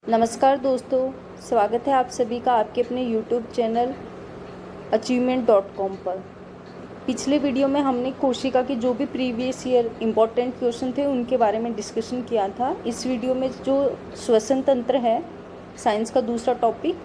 नमस्कार दोस्तों, स्वागत है आप सभी का आपके अपने YouTube चैनल achievement.com पर। पिछले वीडियो में हमने कोशिका के जो भी प्रीवियस ईयर इम्पोर्टेंट क्वेश्चन थे उनके बारे में डिस्कशन किया था। इस वीडियो में जो श्वसन तंत्र है, साइंस का दूसरा टॉपिक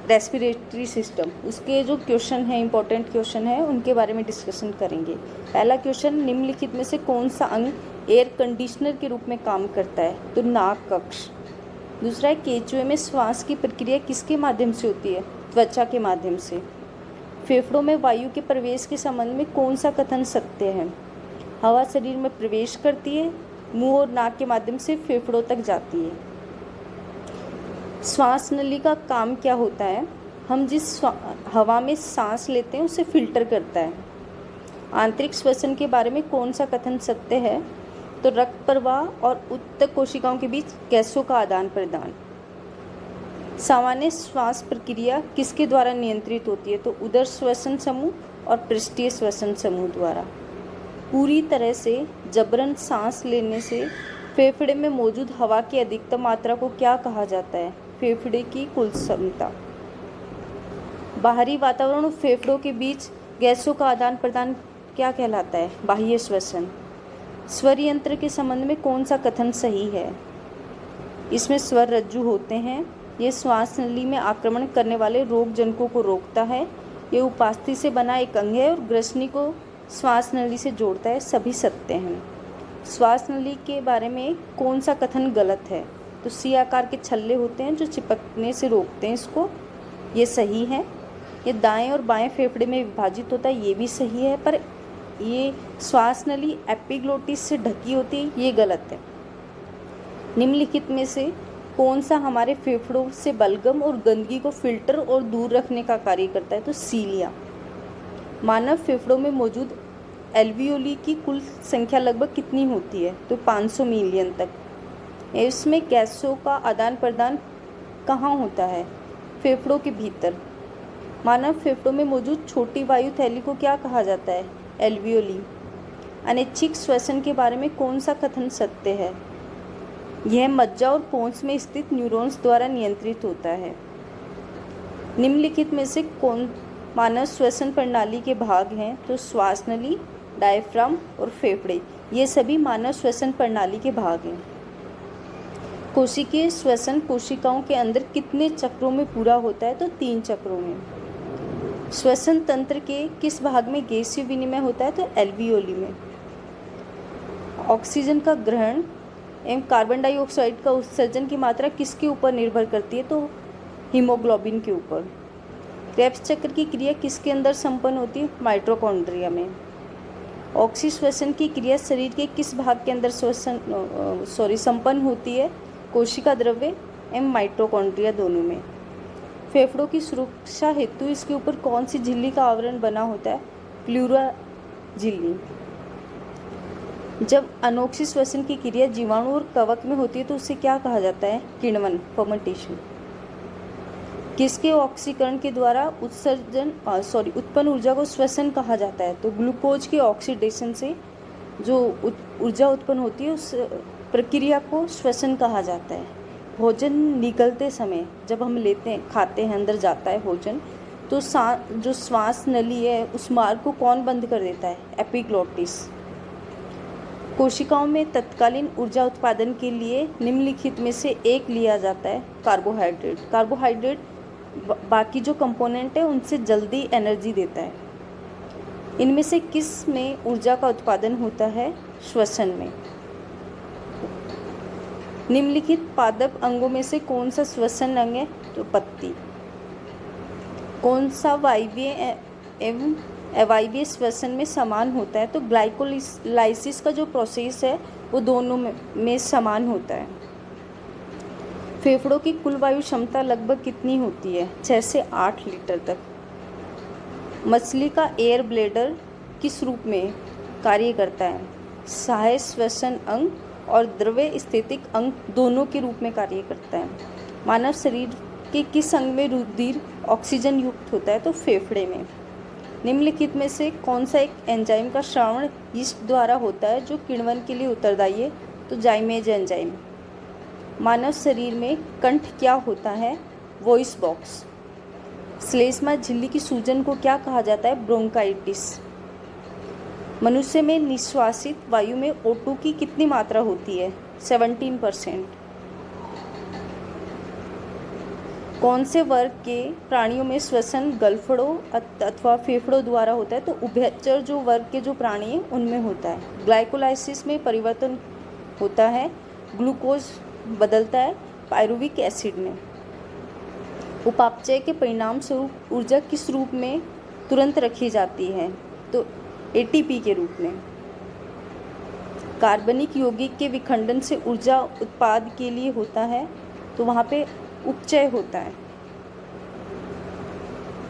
रेस्पिरेटरी सिस्टम, उसके जो क्वेश्चन हैं, इम्पोर्टेंट क्वेश्चन है, उनके बारे में डिस्कशन करेंगे। पहला क्वेश्चन, निम्नलिखित में से कौन सा अंग एयर कंडीशनर के रूप में काम करता है? तो नाक कक्ष। दूसरा है, केंचुए में श्वास की प्रक्रिया किसके माध्यम से होती है? त्वचा के माध्यम से। फेफड़ों में वायु के प्रवेश के संबंध में कौन सा कथन सत्य है? हवा शरीर में प्रवेश करती है, मुंह और नाक के माध्यम से फेफड़ों तक जाती है। श्वास नली का काम क्या होता है? हम जिस हवा में सांस लेते हैं उसे फिल्टर करता है। आंतरिक श्वसन के बारे में कौन सा कथन सत्य है? तो रक्त प्रवाह और उत्तक कोशिकाओं के बीच गैसों का आदान प्रदान। सामान्य श्वास प्रक्रिया किसके द्वारा नियंत्रित होती है? तो उदर श्वसन समूह और पृष्ठीय श्वसन समूह द्वारा। पूरी तरह से जबरन सांस लेने से फेफड़े में मौजूद हवा की अधिकतम मात्रा को क्या कहा जाता है? फेफड़े की कुल क्षमता। बाहरी वातावरण और फेफड़ों के बीच गैसों का आदान प्रदान क्या कहलाता है? बाह्य श्वसन। स्वर यंत्र के संबंध में कौन सा कथन सही है? इसमें स्वर रज्जु होते हैं। ये श्वास नली में आक्रमण करने वाले रोगजनकों को रोकता है। ये उपास्थि से बना एक अंग है और ग्रसनी को श्वास नली से जोड़ता है। सभी सत्य हैं। श्वास नली के बारे में कौन सा कथन गलत है? तो सी आकार के छल्ले होते हैं जो चिपकने से रोकते हैं इसको, ये सही है। ये दाएं और बाएं फेफड़े में विभाजित होता है, ये भी सही है। पर ये श्वास नली एपिग्लोटिस से ढकी होती है, ये गलत है। निम्नलिखित में से कौन सा हमारे फेफड़ों से बलगम और गंदगी को फिल्टर और दूर रखने का कार्य करता है? तो सीलिया। मानव फेफड़ों में मौजूद एल्वियोली की कुल संख्या लगभग कितनी होती है? तो 500 मिलियन तक। इसमें गैसों का आदान प्रदान कहाँ होता है? फेफड़ों के भीतर। मानव फेफड़ों में मौजूद छोटी वायु थैली को क्या कहा जाता है? एल्वियोली। अनैच्छिक श्वसन के बारे में कौन सा कथन सत्य है? यह मज्जा और पोंछ में स्थित न्यूरॉन्स द्वारा नियंत्रित होता है। निम्नलिखित में से कौन मानव श्वसन प्रणाली के भाग हैं? तो श्वास नली, डायफ्राम और फेफड़े, ये सभी मानव श्वसन प्रणाली के भाग हैं। कोशिकीय श्वसन कोशिकाओं के अंदर कितने चक्रों में पूरा होता है? तो 3 चक्रों में। श्वसन तंत्र के किस भाग में गैसीय विनिमय होता है? तो एल्वियोली में। ऑक्सीजन का ग्रहण एवं कार्बन डाइऑक्साइड का उत्सर्जन की मात्रा किसके ऊपर निर्भर करती है? तो हीमोग्लोबिन के ऊपर। क्रेब्स चक्र की क्रिया किसके अंदर संपन्न होती है? माइटोकॉन्ड्रिया में। ऑक्सीश्वसन की क्रिया शरीर के किस भाग के अंदर संपन्न होती है? कोशिका द्रव्य एवं माइटोकॉन्ड्रिया दोनों में। फेफड़ों की सुरक्षा हेतु इसके ऊपर कौन सी झिल्ली का आवरण बना होता है? प्लूरा झिल्ली। जब अनोक्षी श्वसन की क्रिया जीवाणु और कवक में होती है तो उसे क्या कहा जाता है? किण्वन, फर्मेंटेशन। किसके ऑक्सीकरण के द्वारा उत्पन्न ऊर्जा को श्वसन कहा जाता है? तो ग्लूकोज के ऑक्सीडेशन से जो ऊर्जा उत्पन्न होती है उस प्रक्रिया को श्वसन कहा जाता है। भोजन निगलते समय जब हम लेते हैं, खाते हैं, अंदर जाता है भोजन, तो जो श्वास नली है उस मार्ग को कौन बंद कर देता है? एपिग्लोटिस। कोशिकाओं में तत्कालीन ऊर्जा उत्पादन के लिए निम्नलिखित में से एक लिया जाता है? कार्बोहाइड्रेट। कार्बोहाइड्रेट बाकी जो कंपोनेंट है उनसे जल्दी एनर्जी देता है। इनमें से किस में ऊर्जा का उत्पादन होता है? श्वसन में। निम्नलिखित पादप अंगों में से कौन सा श्वसन अंग है? तो पत्ती। कौन सा वायवीय एवं अवायवीय श्वसन में समान होता है? तो ग्लाइकोलाइसिस का जो प्रोसेस है वो दोनों में समान होता है। फेफड़ों की कुल वायु क्षमता लगभग कितनी होती है? 6 से 8 लीटर तक। मछली का एयर ब्लैडर किस रूप में कार्य करता है? सहायक श्वसन अंग और द्रव्य स्थितिक अंग दोनों के रूप में कार्य करता है। मानव शरीर के किस अंग में रुधिर ऑक्सीजन युक्त होता है? तो फेफड़े में। निम्नलिखित में से कौन सा एक एंजाइम का श्रावण यीस्ट द्वारा होता है जो किण्वन के लिए उत्तरदायी है? तो जाइमेज एंजाइम। मानव शरीर में कंठ क्या होता है? Voice box. श्लेष्मा झिल्ली की सूजन को क्या कहा जाता है? ब्रोंकाइटिस। मनुष्य में निश्वासित वायु में O2 की कितनी मात्रा होती है? 17%। कौन से वर्ग के प्राणियों में श्वसन गलफड़ों अथवा फेफड़ों द्वारा होता है? तो उभयचर जो वर्ग के जो प्राणी हैं उनमें होता है। ग्लाइकोलाइसिस में परिवर्तन होता है, ग्लूकोज बदलता है पायरुविक एसिड में। उपापचय के परिणाम स्वरूप ऊर्जा किस रूप में तुरंत रखी जाती है? तो ATP के रूप में। कार्बनिक यौगिक के विखंडन से ऊर्जा उत्पाद के लिए होता है, तो वहाँ पे उपचय होता है।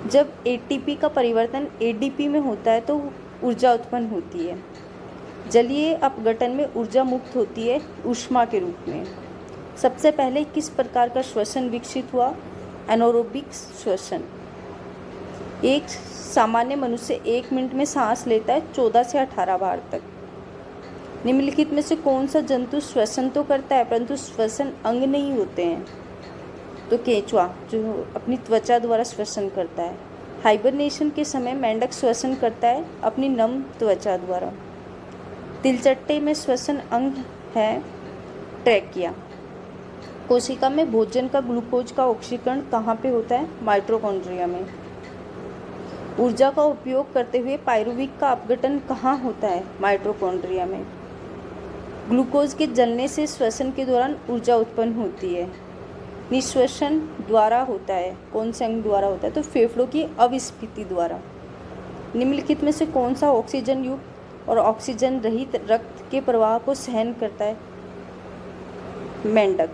जब ATP का परिवर्तन ADP में होता है तो ऊर्जा उत्पन्न होती है। जलीय अपघटन में ऊर्जा मुक्त होती है ऊष्मा के रूप में। सबसे पहले किस प्रकार का श्वसन विकसित हुआ? एनारोबिक श्वसन। एक सामान्य मनुष्य 1 मिनट में सांस लेता है 14 से 18 बार तक। निम्नलिखित में से कौन सा जंतु श्वसन तो करता है परंतु श्वसन अंग नहीं होते हैं? तो केंचुआ, जो अपनी त्वचा द्वारा श्वसन करता है। हाइबरनेशन के समय मेंढक श्वसन करता है अपनी नम त्वचा द्वारा। तिलचट्टे में श्वसन अंग है ट्रैकिया। कोशिका में भोजन का ग्लूकोज का ऑक्सीकरण कहाँ पे होता है? माइटोकॉन्ड्रिया में। ऊर्जा का उपयोग करते हुए पायरुविक का अपघटन कहाँ होता है? माइटोकॉन्ड्रिया में। ग्लूकोज के जलने से श्वसन के दौरान ऊर्जा उत्पन्न होती है। निश्वसन द्वारा होता है। कौन से अंग द्वारा होता है? तो फेफड़ों की अविस्फीति द्वारा। निम्नलिखित में से कौन सा ऑक्सीजन युक्त और ऑक्सीजन रहित रक्त के प्रवाह को सहन करता है? मेंढक।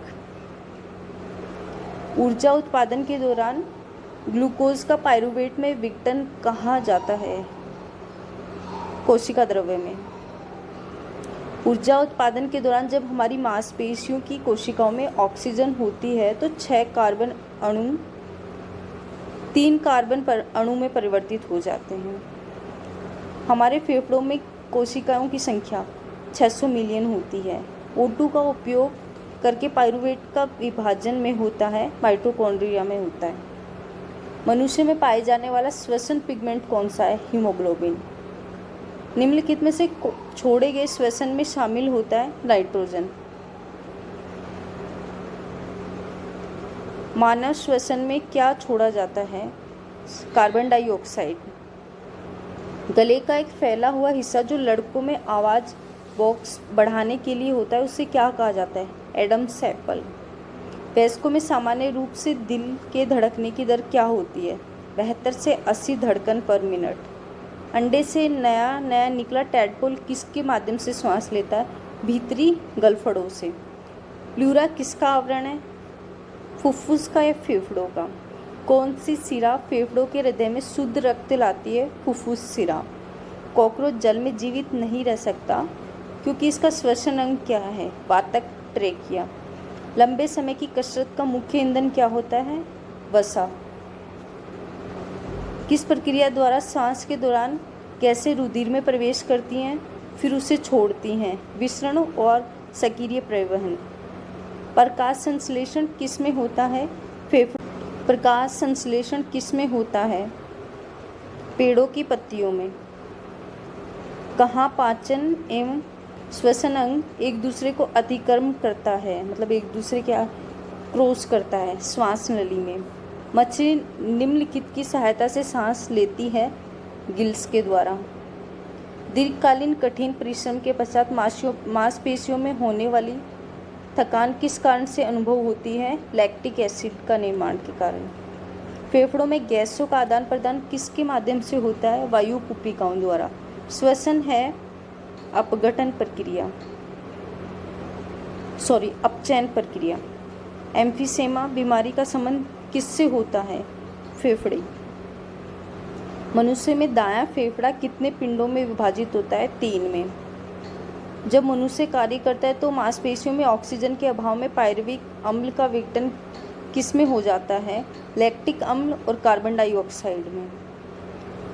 ऊर्जा उत्पादन के दौरान ग्लूकोज का पायरुवेट में विघटन कहाँ जाता है? कोशिका द्रव्य में। ऊर्जा उत्पादन के दौरान जब हमारी मांसपेशियों की कोशिकाओं में ऑक्सीजन होती है तो 6 कार्बन अणु 3 कार्बन अणु में परिवर्तित हो जाते हैं। हमारे फेफड़ों में कोशिकाओं की संख्या 600 मिलियन होती है। O2 का उपयोग करके पायरुवेट का विभाजन में होता है, माइटोकॉन्ड्रिया में होता है। मनुष्य में पाए जाने वाला श्वसन पिगमेंट कौन सा है? हीमोग्लोबिन। निम्नलिखित में से छोड़े गए श्वसन में शामिल होता है नाइट्रोजन। मानव श्वसन में क्या छोड़ा जाता है? Carbon dioxide. गले का एक फैला हुआ हिस्सा जो लड़कों में आवाज़ बॉक्स बढ़ाने के लिए होता है उसे क्या कहा जाता है? Adam's apple. वयस्कों में सामान्य रूप से दिल के धड़कने की दर क्या होती है? 72 से 80 धड़कन पर मिनट। अंडे से नया निकला टैडपोल किसके माध्यम से श्वास लेता है? भीतरी गलफड़ों से। प्लूरा किसका आवरण है? फुफ्फुस का या फेफड़ों का? कौन सी सिरा फेफड़ों के हृदय में शुद्ध रक्त लाती है? फुफ्फुस सिरा। कॉकरोच जल में जीवित नहीं रह सकता क्योंकि इसका श्वसन अंग क्या है? वातक ट्रेकिया। लंबे समय की कसरत का मुख्य ईंधन क्या होता है? वसा। किस प्रक्रिया द्वारा सांस के दौरान गैसें रुधिर में प्रवेश करती हैं फिर उसे छोड़ती हैं? विसरण और सक्रिय परिवहन। प्रकाश संश्लेषण किस में होता है? प्रकाश संश्लेषण किस में होता है? पेड़ों की पत्तियों में। कहाँ पाचन एवं श्वसन अंग एक दूसरे को अतिक्रमण करता है, मतलब एक दूसरे के क्रॉस करता है? श्वास नली में। मछली निम्नलिखित की सहायता से सांस लेती है? गिल्स के द्वारा। दीर्घकालीन कठिन परिश्रम के पश्चात मांसपेशियों में होने वाली थकान किस कारण से अनुभव होती है? लैक्टिक एसिड का निर्माण के कारण। फेफड़ों में गैसों का आदान प्रदान किसके माध्यम से होता है? वायु कुपिकाओं द्वारा। श्वसन है अपघटन प्रक्रिया, अपचयन प्रक्रिया। एम्फीसेमा बीमारी का संबंध किससे होता है? फेफड़े। मनुष्य में दायां फेफड़ा कितने पिंडों में विभाजित होता है? 3 में। जब मनुष्य कार्य करता है तो मांसपेशियों में ऑक्सीजन के अभाव में पायरुविक अम्ल का विघटन किस में हो जाता है? लैक्टिक अम्ल और कार्बन डाइऑक्साइड में।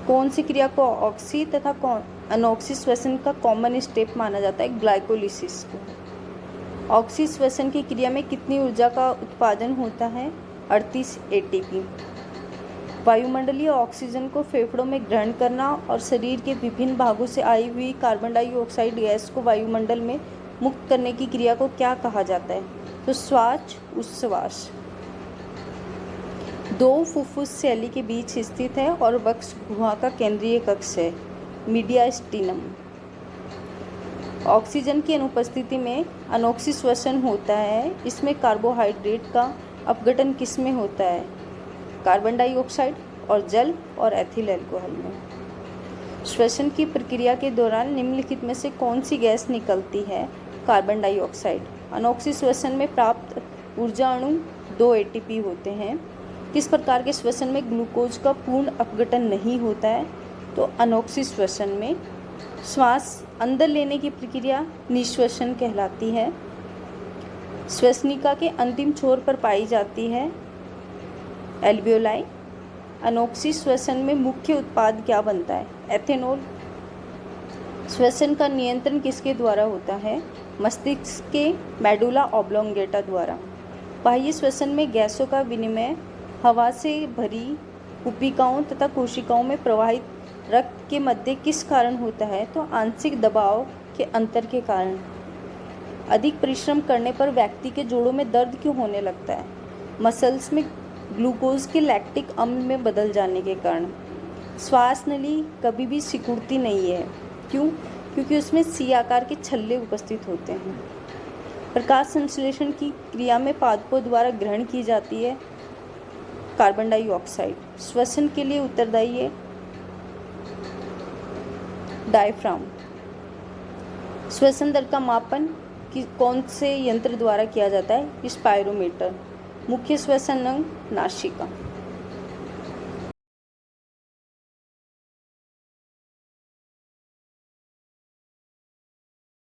कौन सी क्रिया को ऑक्सी तथा अनऑक्सी श्वसन का कॉमन स्टेप माना जाता है? ग्लाइकोलिसिस को। ऑक्सीश्वसन की क्रिया में कितनी ऊर्जा का उत्पादन होता है? 38 एटीपी। वायुमंडलीय ऑक्सीजन को फेफड़ों में ग्रहण करना और शरीर के विभिन्न भागों से आई हुई कार्बन डाइऑक्साइड गैस को वायुमंडल में मुक्त करने की क्रिया को क्या कहा जाता है? तो श्वास उच्छ्वास। 2 फुफ्फुस शैली के बीच स्थित है और वक्ष गुहा का केंद्रीय कक्ष है, मीडियास्टिनम। ऑक्सीजन की अनुपस्थिति में अनॉक्सीश्वसन होता है। इसमें कार्बोहाइड्रेट का अपघटन किस में होता है? कार्बन डाइऑक्साइड और जल और एथिल अल्कोहल में। श्वसन की प्रक्रिया के दौरान निम्नलिखित में से कौन सी गैस निकलती है? Carbon dioxide. अनॉक्सीश्वसन में प्राप्त ऊर्जा अणु 2 एटीपी होते हैं। किस प्रकार के श्वसन में ग्लूकोज का पूर्ण अपघटन नहीं होता है? तो अनॉक्सीश्वसन में। श्वास अंदर लेने की प्रक्रिया निश्वसन कहलाती है। श्वसनिका के अंतिम छोर पर पाई जाती है एल्वियोलाई। अनॉक्सीश्वसन में मुख्य उत्पाद क्या बनता है? एथेनॉल। श्वसन का नियंत्रण किसके द्वारा होता है? मस्तिष्क के मेडुला ऑब्लोंगेटा द्वारा। बाह्य श्वसन में गैसों का विनिमय हवा से भरी कुपिकाओं तथा कोशिकाओं में प्रवाहित रक्त के मध्य किस कारण होता है? तो आंशिक दबाव के अंतर के कारण। अधिक परिश्रम करने पर व्यक्ति के जोड़ों में दर्द क्यों होने लगता है? मसल्स में ग्लूकोज के लैक्टिक अम्ल में बदल जाने के कारण। श्वास नली कभी भी सिकुड़ती नहीं है। क्यों? क्योंकि उसमें सी आकार के छल्ले उपस्थित होते हैं। प्रकाश संश्लेषण की क्रिया में पादपों द्वारा ग्रहण की जाती है कार्बन डाइऑक्साइड। श्वसन के लिए उत्तरदायी है डायफ्राम। श्वसन दर का मापन कौन से यंत्र द्वारा किया जाता है? स्पायरोमीटर। मुख्य श्वसन अंग नासिका।